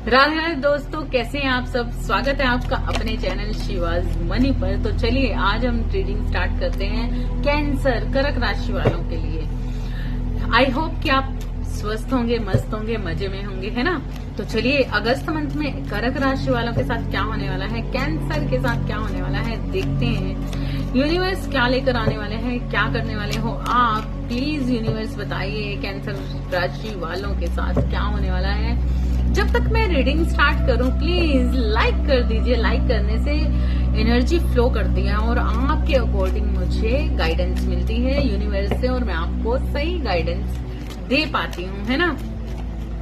राधे राधे दोस्तों, कैसे हैं आप सब। स्वागत है आपका अपने चैनल शिवाज मनी पर। तो चलिए आज हम रीडिंग स्टार्ट करते हैं कैंसर कर्क राशि वालों के लिए। आई होप कि आप स्वस्थ होंगे, मस्त होंगे, मजे में होंगे, है ना। तो चलिए अगस्त मंथ में कर्क राशि वालों के साथ क्या होने वाला है, कैंसर के साथ क्या होने वाला है, देखते हैं यूनिवर्स क्या लेकर आने वाले हैं, क्या करने वाले हो आप। प्लीज यूनिवर्स बताइए कैंसर राशि वालों के साथ क्या होने वाला है। जब तक मैं रीडिंग स्टार्ट करूं प्लीज लाइक कर दीजिए। लाइक करने से एनर्जी फ्लो करती है और आपके अकॉर्डिंग मुझे गाइडेंस मिलती है यूनिवर्स से और मैं आपको सही गाइडेंस दे पाती हूँ, है ना।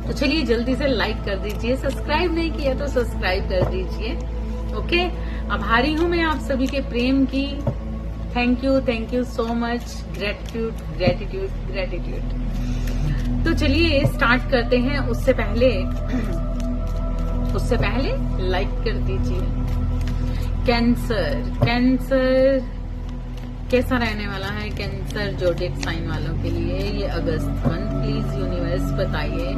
तो चलिए जल्दी से लाइक कर दीजिए, सब्सक्राइब नहीं किया तो सब्सक्राइब कर दीजिए। ओके, आभारी हूँ मैं आप सभी के प्रेम की। Thank you so much. Gratitude. तो चलिए स्टार्ट करते हैं। उससे पहले लाइक कर दीजिए। कैंसर कैसा रहने वाला है कैंसर ज़ोडिएक साइन वालों के लिए ये अगस्त मंथ। प्लीज यूनिवर्स बताइए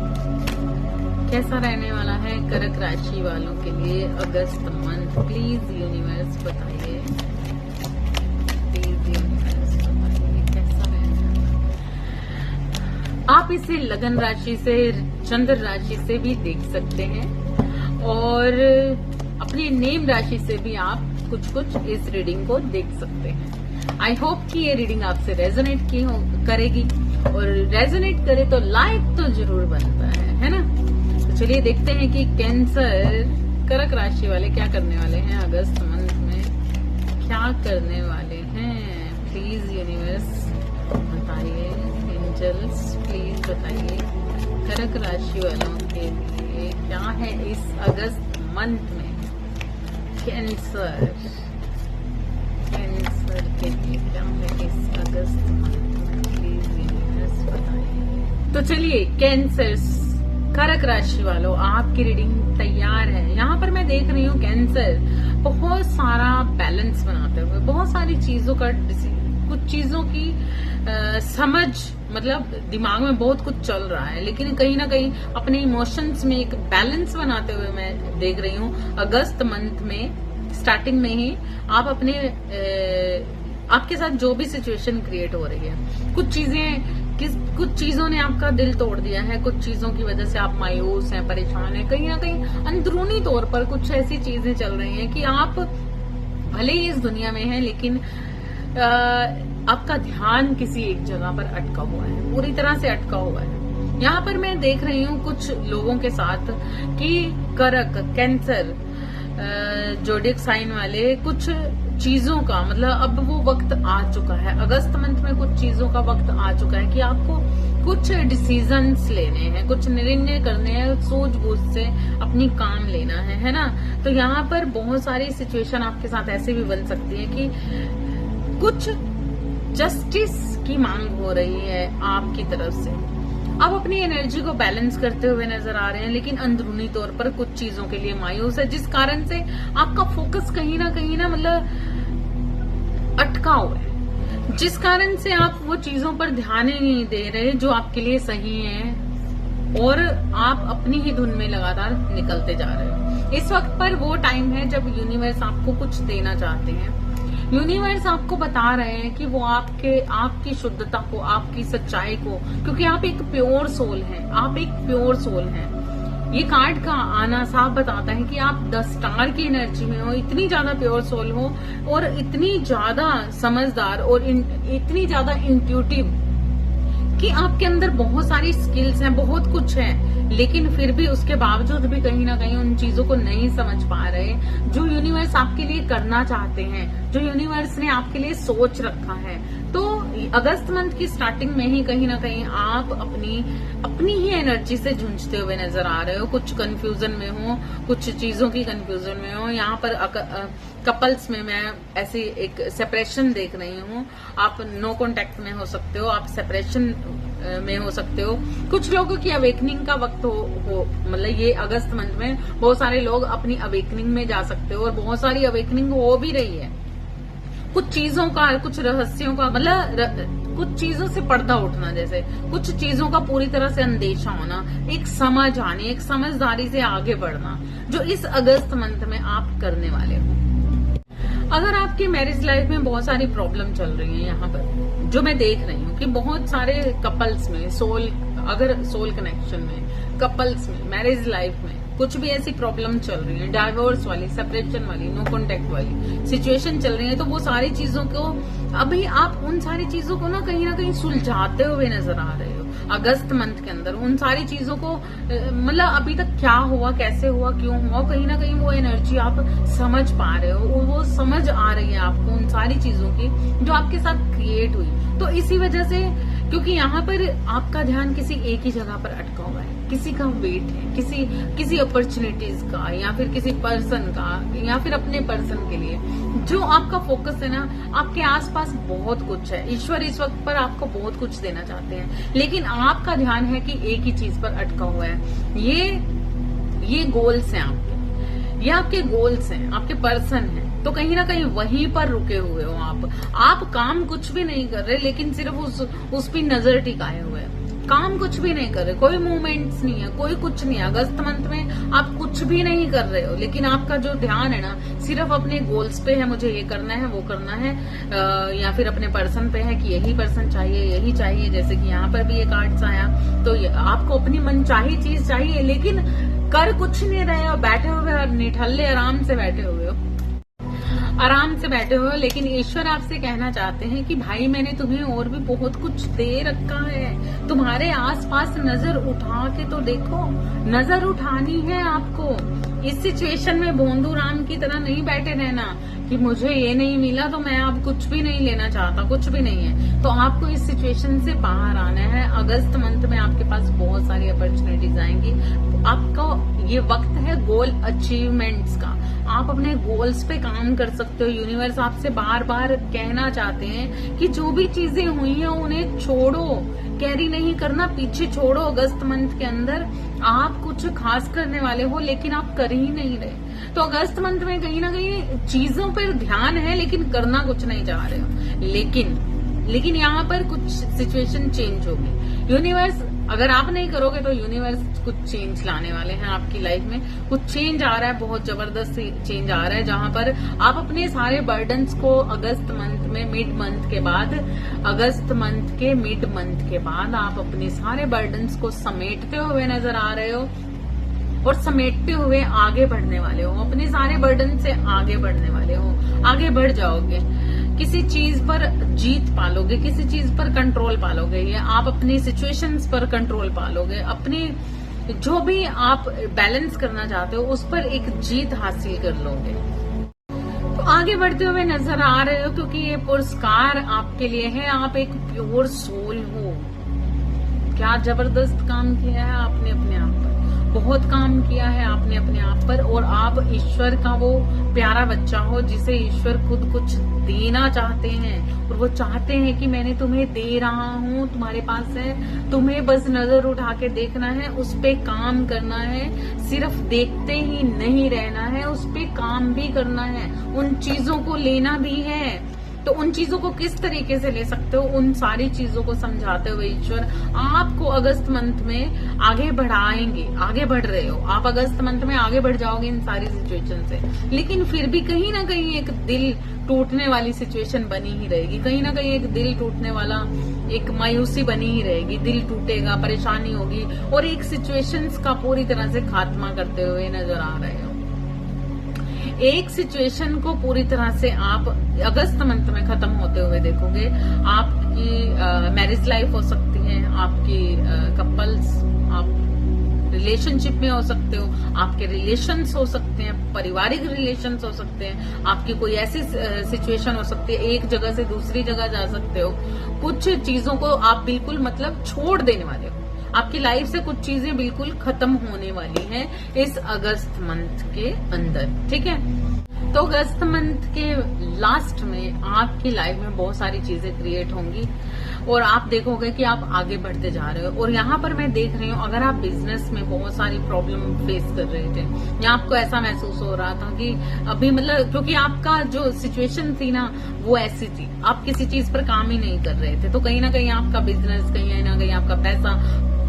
कैसा रहने वाला है कर्क राशि वालों के लिए अगस्त मंथ। प्लीज यूनिवर्स बताइए, कैसा रहने वाला है। आप इसे लगन राशि से, चंद्र राशि से भी देख सकते हैं और अपनी नेम राशि से भी आप कुछ इस रीडिंग को देख सकते हैं। आई होप कि ये रीडिंग आपसे रेजोनेट करेगी और रेजोनेट करे तो लाइक तो जरूर बनता है ना। तो चलिए देखते हैं कि कैंसर कर्क राशि वाले क्या करने वाले हैं अगस्त मंथ में, क्या करने वाले हैं। प्लीज यूनिवर्स बताइए, एंजल्स प्लीज बताइए कर्क राशि वालों के लिए क्या है इस अगस्त मंथ में। कैंसर के लिए क्या है इस अगस्त मंथ में, प्लीज यूनिवर्स बताइए। तो चलिए कैंसर कर्क राशि वालों आपकी रीडिंग तैयार है। यहाँ पर मैं देख रही हूँ कैंसर बहुत सारा बैलेंस बनाते हुए, बहुत सारी चीजों का, कुछ चीजों की समझ, मतलब दिमाग में बहुत कुछ चल रहा है लेकिन कहीं ना कहीं अपने इमोशंस में एक बैलेंस बनाते हुए मैं देख रही हूँ अगस्त मंथ में। स्टार्टिंग में ही आप अपने आपके साथ जो भी सिचुएशन क्रिएट हो रही है, कुछ चीजों ने आपका दिल तोड़ दिया है, कुछ चीजों की वजह से आप मायूस हैं, परेशान हैं। कहीं ना कहीं अंदरूनी तौर पर कुछ ऐसी चीजें चल रही हैं कि आप भले ही इस दुनिया में हैं लेकिन आपका ध्यान किसी एक जगह पर अटका हुआ है, पूरी तरह से अटका हुआ है। यहाँ पर मैं देख रही हूँ कुछ लोगों के साथ कि कर्क कैंसर ज़ोडिएक साइन वाले कुछ चीजों का, मतलब अब वो वक्त आ चुका है अगस्त मंथ में, कुछ चीजों का वक्त आ चुका है कि आपको कुछ डिसीजंस लेने हैं, कुछ निर्णय करने हैं, सूझबूझ से अपनी काम लेना है ना। तो यहाँ पर बहुत सारी सिचुएशन आपके साथ ऐसे भी बन सकती है कि कुछ जस्टिस की मांग हो रही है आपकी तरफ से। आप अपनी एनर्जी को बैलेंस करते हुए नजर आ रहे हैं लेकिन अंदरूनी तौर पर कुछ चीजों के लिए मायूस है, जिस कारण से आपका फोकस कहीं ना मतलब अटका हुआ है, जिस कारण से आप वो चीजों पर ध्यान ही नहीं दे रहे जो आपके लिए सही है और आप अपनी ही धुन में लगातार निकलते जा रहे हो। इस वक्त पर वो टाइम है जब यूनिवर्स आपको कुछ देना चाहते हैं। यूनिवर्स आपको बता रहे हैं कि वो आपकी शुद्धता को, आपकी सच्चाई को, क्योंकि आप एक प्योर सोल हैं, आप एक प्योर सोल हैं। ये कार्ड का आना साफ बताता है कि आप 10 स्टार की एनर्जी में हो, इतनी ज्यादा प्योर सोल हो और इतनी ज्यादा समझदार और इतनी ज्यादा इंट्यूटिव कि आपके अंदर बहुत सारी स्किल्स हैं, बहुत कुछ है, लेकिन फिर भी उसके बावजूद भी कहीं ना कहीं उन चीजों को नहीं समझ पा रहे जो यूनिवर्स आपके लिए करना चाहते हैं, जो यूनिवर्स ने आपके लिए सोच रखा है। तो अगस्त मंथ की स्टार्टिंग में ही कहीं ना कहीं आप अपनी ही एनर्जी से झुंझते हुए नजर आ रहे हो, कुछ कंफ्यूजन में हो, कुछ चीजों की कंफ्यूजन में हो। यहाँ पर कपल्स में मैं ऐसी एक सेपरेशन देख रही हूँ। आप नो कॉन्टेक्ट में हो सकते हो, आप सेपरेशन में हो सकते हो। कुछ लोगों की अवेकनिंग का वक्त हो मतलब ये अगस्त मंथ में बहुत सारे लोग अपनी अवेकनिंग में जा सकते हो और बहुत सारी अवेकनिंग हो भी रही है। कुछ चीजों का, कुछ रहस्यों का, मतलब कुछ चीजों से पर्दा उठना, जैसे कुछ चीजों का पूरी तरह से अंदेशा होना, एक समझ आनी, एक समझदारी से आगे बढ़ना, जो इस अगस्त मंथ में आप करने वाले हो। अगर आपकी मैरिज लाइफ में बहुत सारी प्रॉब्लम चल रही है, यहाँ पर जो मैं देख रही हूँ कि बहुत सारे कपल्स में अगर सोल कनेक्शन में, कपल्स में, मैरिज लाइफ में कुछ भी ऐसी प्रॉब्लम चल रही है, डाइवोर्स वाली, सेपरेशन वाली, नो कॉन्टेक्ट वाली सिचुएशन चल रही है, तो वो सारी चीजों को अभी आप उन सारी चीजों को ना कहीं सुलझाते हुए नजर आ रहे हो अगस्त मंथ के अंदर। उन सारी चीजों को मतलब अभी तक क्या हुआ, कैसे हुआ, क्यों हुआ, कहीं ना कहीं वो एनर्जी आप समझ पा रहे हो, वो समझ आ रही है आपको उन सारी चीजों की जो आपके साथ क्रिएट हुई। तो इसी वजह से, क्योंकि यहाँ पर आपका ध्यान किसी एक ही जगह पर अटका हुआ है, किसी का वेट है, किसी अपॉर्चुनिटीज का, या फिर किसी पर्सन का, या फिर अपने पर्सन के लिए जो आपका फोकस है ना, आपके आसपास बहुत कुछ है। ईश्वर इस वक्त पर आपको बहुत कुछ देना चाहते हैं, लेकिन आपका ध्यान है कि एक ही चीज पर अटका हुआ है। ये गोल्स हैं आपके, ये आपके गोल्स हैं, आपके पर्सन हैं, तो कहीं ना कहीं वहीं पर रुके हुए हो आप काम कुछ भी नहीं कर रहे, लेकिन सिर्फ उस पे नजर टिकाए हुए हैं, काम कुछ भी नहीं कर रहे, कोई मूवमेंट्स नहीं है, कोई कुछ नहीं है। अगस्त मंथ में आप कुछ भी नहीं कर रहे हो, लेकिन आपका जो ध्यान है ना सिर्फ अपने गोल्स पे है, मुझे ये करना है, वो करना है, या फिर अपने पर्सन पे है कि यही पर्सन चाहिए, यही चाहिए। जैसे कि यहाँ पर भी एक कार्ड्स आया, तो आपको अपनी मनचाही चीज चाहिए, लेकिन कर कुछ नहीं रहे हो, बैठे हुए निठल्ले आराम से बैठे हुए हो, आराम से बैठे हो। लेकिन ईश्वर आपसे कहना चाहते हैं कि भाई मैंने तुम्हें और भी बहुत कुछ दे रखा है, तुम्हारे आसपास नजर उठा के तो देखो, नजर उठानी है आपको। इस सिचुएशन में भोंदू राम की तरह नहीं बैठे रहना कि मुझे ये नहीं मिला तो मैं अब कुछ भी नहीं लेना चाहता, कुछ भी नहीं है। तो आपको इस सिचुएशन से बाहर आना है। अगस्त मंथ में आपके पास बहुत सारी अपॉर्चुनिटीज आएंगी। आपका ये वक्त है गोल अचीवमेंट्स का, आप अपने गोल्स पे काम कर सकते हो। यूनिवर्स आपसे बार बार कहना चाहते हैं कि जो भी चीजें हुई हैं उन्हें छोड़ो, कैरी नहीं करना, पीछे छोड़ो। अगस्त मंथ के अंदर आप कुछ खास करने वाले हो, लेकिन आप कर ही नहीं रहे। तो अगस्त मंथ में कहीं ना कहीं चीजों पर ध्यान है, लेकिन करना कुछ नहीं चाह रहे हो। लेकिन यहाँ पर कुछ सिचुएशन चेंज होगी। यूनिवर्स, अगर आप नहीं करोगे तो यूनिवर्स कुछ चेंज लाने वाले हैं आपकी लाइफ में। कुछ चेंज आ रहा है, बहुत जबरदस्त चेंज आ रहा है, जहां पर आप अपने सारे बर्डन्स को अगस्त मंथ में अगस्त मंथ के मिड मंथ के बाद आप अपने सारे बर्डन्स को समेटते हुए नजर आ रहे हो और समेटते हुए आगे बढ़ने वाले हो। अपने सारे बर्डन से आगे बढ़ने वाले हो, आगे बढ़ जाओगे, किसी चीज पर जीत पालोगे, किसी चीज पर कंट्रोल पालोगे, या आप अपनी सिचुएशंस पर कंट्रोल पालोगे, अपनी जो भी आप बैलेंस करना चाहते हो उस पर एक जीत हासिल कर लोगे। तो आगे बढ़ते हुए नजर आ रहे हो, क्योंकि ये पुरस्कार आपके लिए है। आप एक प्योर सोल हो। क्या जबरदस्त काम किया है आपने अपने आप पर, बहुत काम किया है आपने अपने आप पर, और आप ईश्वर का वो प्यारा बच्चा हो जिसे ईश्वर खुद कुछ देना चाहते हैं, और वो चाहते हैं कि मैंने तुम्हें दे रहा हूँ, तुम्हारे पास है, तुम्हें बस नजर उठा के देखना है, उस पे काम करना है। सिर्फ देखते ही नहीं रहना है, उस पे काम भी करना है, उन चीजों को लेना भी है। तो उन चीजों को किस तरीके से ले सकते हो, उन सारी चीजों को समझाते हुए ईश्वर आपको अगस्त मंथ में आगे बढ़ाएंगे। आगे बढ़ रहे हो आप, अगस्त मंथ में आगे बढ़ जाओगे इन सारी सिचुएशन से। लेकिन फिर भी कहीं ना कहीं एक दिल टूटने वाली सिचुएशन बनी ही रहेगी, कहीं ना कहीं एक दिल टूटने वाला, एक मायूसी बनी ही रहेगी। दिल टूटेगा, परेशानी होगी, और एक सिचुएशंस का पूरी तरह से खात्मा करते हुए नजर आ रहे हो। एक सिचुएशन को पूरी तरह से आप अगस्त मंथ में खत्म होते हुए देखोगे। आपकी मैरिज लाइफ हो सकती है, आपकी कपल्स, आप रिलेशनशिप में हो सकते हो, आपके रिलेशंस हो सकते हैं, पारिवारिक रिलेशंस हो सकते हैं, आपकी कोई ऐसी सिचुएशन हो सकती है, एक जगह से दूसरी जगह जा सकते हो। कुछ चीजों को आप बिल्कुल मतलब छोड़ देने वाले हो, आपकी लाइफ से कुछ चीजें बिल्कुल खत्म होने वाली हैं इस अगस्त मंथ के अंदर, ठीक है। तो अगस्त मंथ के लास्ट में आपकी लाइफ में बहुत सारी चीजें क्रिएट होंगी, और आप देखोगे कि आप आगे बढ़ते जा रहे हो। और यहाँ पर मैं देख रही हूँ, अगर आप बिजनेस में बहुत सारी प्रॉब्लम फेस कर रहे थे या आपको ऐसा महसूस हो रहा था कि अभी मतलब क्योंकि आपका जो सिचुएशन थी ना वो ऐसी थी, आप किसी चीज पर काम ही नहीं कर रहे थे, तो कहीं ना कहीं आपका बिजनेस, कहीं ना कहीं आपका पैसा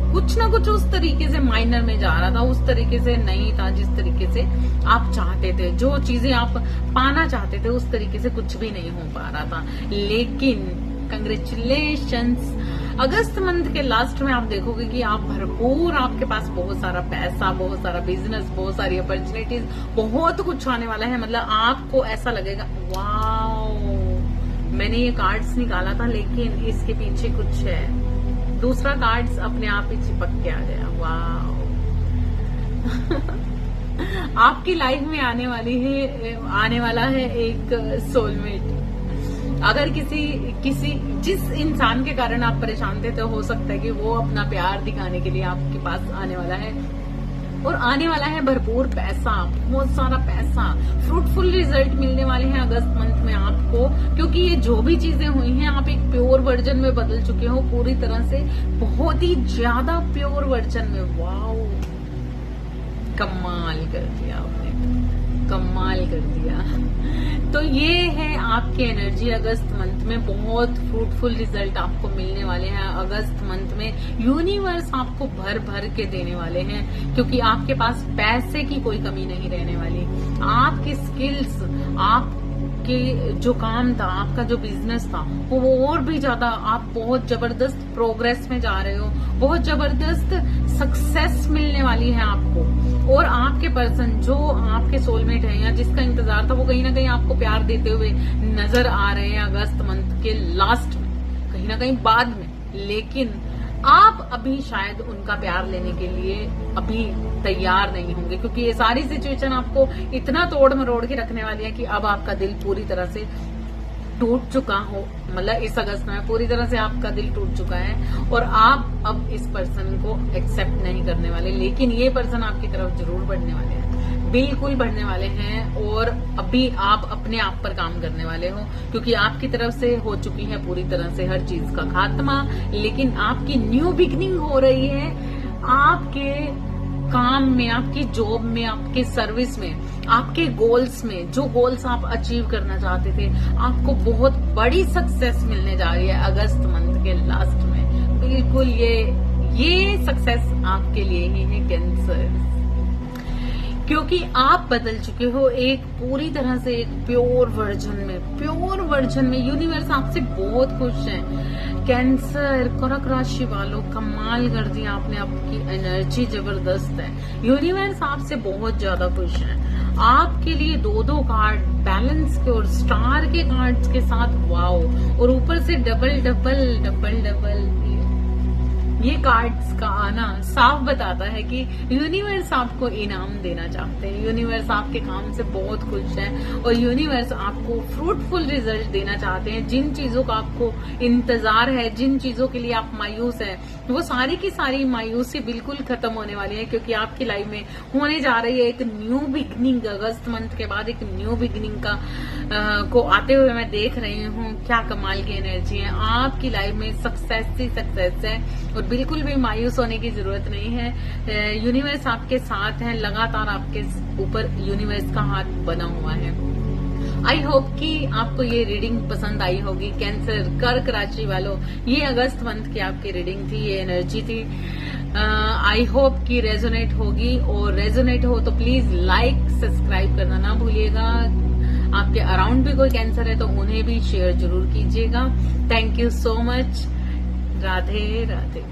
कुछ ना कुछ उस तरीके से माइनर में जा रहा था, उस तरीके से नहीं था जिस तरीके से आप चाहते थे। जो चीजें आप पाना चाहते थे उस तरीके से कुछ भी नहीं हो पा रहा था। लेकिन कंग्रेचुलेशंस, अगस्त मंथ के लास्ट में आप देखोगे कि आप भरपूर, आपके पास बहुत सारा पैसा, बहुत सारा बिजनेस, बहुत सारी अपॉर्चुनिटीज, बहुत कुछ आने वाला है। मतलब आपको ऐसा लगेगा वाओ, मैंने ये कार्ड्स निकाला था लेकिन इसके पीछे कुछ है। दूसरा कार्ड्स अपने आप ही चिपक के आ गया। वाओ आपकी लाइफ में आने वाला है एक सोलमेट। अगर किसी जिस इंसान के कारण आप परेशान थे तो हो सकता है कि वो अपना प्यार दिखाने के लिए आपके पास आने वाला है, और आने वाला है भरपूर पैसा, बहुत सारा पैसा, फ्रूटफुल रिजल्ट मिलने वाले हैं अगस्त मंथ में आपको, क्योंकि ये जो भी चीजें हुई हैं आप एक प्योर वर्जन में बदल चुके हो, पूरी तरह से बहुत ही ज्यादा प्योर वर्जन में। वाओ, कमाल कर दिया आपने, कमाल कर दिया। तो ये है आपकी एनर्जी अगस्त मंथ में, बहुत फ्रूटफुल रिजल्ट आपको मिलने वाले हैं अगस्त मंथ में। यूनिवर्स आपको भर भर के देने वाले हैं, क्योंकि आपके पास पैसे की कोई कमी नहीं रहने वाली। आपकी स्किल्स, आपके जो काम था, आपका जो बिजनेस था, वो और भी ज्यादा, आप बहुत जबरदस्त प्रोग्रेस में जा रहे हो, बहुत जबरदस्त सक्सेस मिलने वाली है आपको। और आपके पर्सन जो आपके सोलमेट है या जिसका इंतजार था, वो कहीं ना कहीं आपको प्यार देते हुए नजर आ रहे हैं अगस्त मंथ के लास्ट में, कहीं ना कहीं बाद में। लेकिन आप अभी शायद उनका प्यार लेने के लिए अभी तैयार नहीं होंगे, क्योंकि ये सारी सिचुएशन आपको इतना तोड़ मरोड़ के रखने वाली है कि अब आपका दिल पूरी तरह से टूट चुका हो। मतलब इस अगस्त में पूरी तरह से आपका दिल टूट चुका है और आप अब इस पर्सन को एक्सेप्ट नहीं करने वाले। लेकिन ये पर्सन आपकी तरफ जरूर बढ़ने वाले हैं, बिल्कुल बढ़ने वाले हैं। और अभी आप अपने आप पर काम करने वाले हो, क्योंकि आपकी तरफ से हो चुकी है पूरी तरह से हर चीज का खात्मा। लेकिन आपकी न्यू बिगनिंग हो रही है आपके काम में, आपकी जॉब में, आपके सर्विस में, आपके गोल्स में। जो गोल्स आप अचीव करना चाहते थे, आपको बहुत बड़ी सक्सेस मिलने जा रही है अगस्त मंथ के लास्ट में। बिल्कुल ये सक्सेस आपके लिए ही है कैंसर, क्योंकि आप बदल चुके हो एक पूरी तरह से एक प्योर वर्जन में। प्योर वर्जन में यूनिवर्स आपसे बहुत खुश है। कैंसर, कर्क राशि वालों, कमाल कर दिया आपने, आपकी एनर्जी जबरदस्त है। यूनिवर्स आपसे बहुत ज्यादा खुश है। आपके लिए दो कार्ड बैलेंस के और स्टार के कार्ड्स के साथ, वाओ, और ऊपर से डबल डबल डबल डबल। ये कार्ड्स का आना साफ बताता है कि यूनिवर्स आपको इनाम देना चाहते हैं। यूनिवर्स आपके काम से बहुत खुश है और यूनिवर्स आपको फ्रूटफुल रिजल्ट देना चाहते हैं। जिन चीजों का आपको इंतजार है, जिन चीजों के लिए आप मायूस हैं, वो सारी की सारी मायूसी बिल्कुल खत्म होने वाली है, क्योंकि आपकी लाइफ में होने जा रही है एक न्यू बिगनिंग। अगस्त मंथ के बाद एक न्यू बिगनिंग का को आते हुए मैं देख रही हूँ। क्या कमाल की एनर्जी है आपकी लाइफ में, सक्सेस ही सक्सेस है और बिल्कुल भी मायूस होने की जरूरत नहीं है। यूनिवर्स आपके साथ है, लगातार आपके ऊपर यूनिवर्स का हाथ बना हुआ है। आई होप कि आपको ये रीडिंग पसंद आई होगी। कैंसर, कर्क राशि वालों, ये अगस्त मंथ की आपकी रीडिंग थी, ये एनर्जी थी। आई होप कि रेजोनेट होगी, और रेजोनेट हो तो प्लीज लाइक, सब्सक्राइब करना ना भूलिएगा। आपके अराउंड भी कोई कैंसर है तो उन्हें भी शेयर जरूर कीजिएगा। Thank you so much. Radhe Radhe.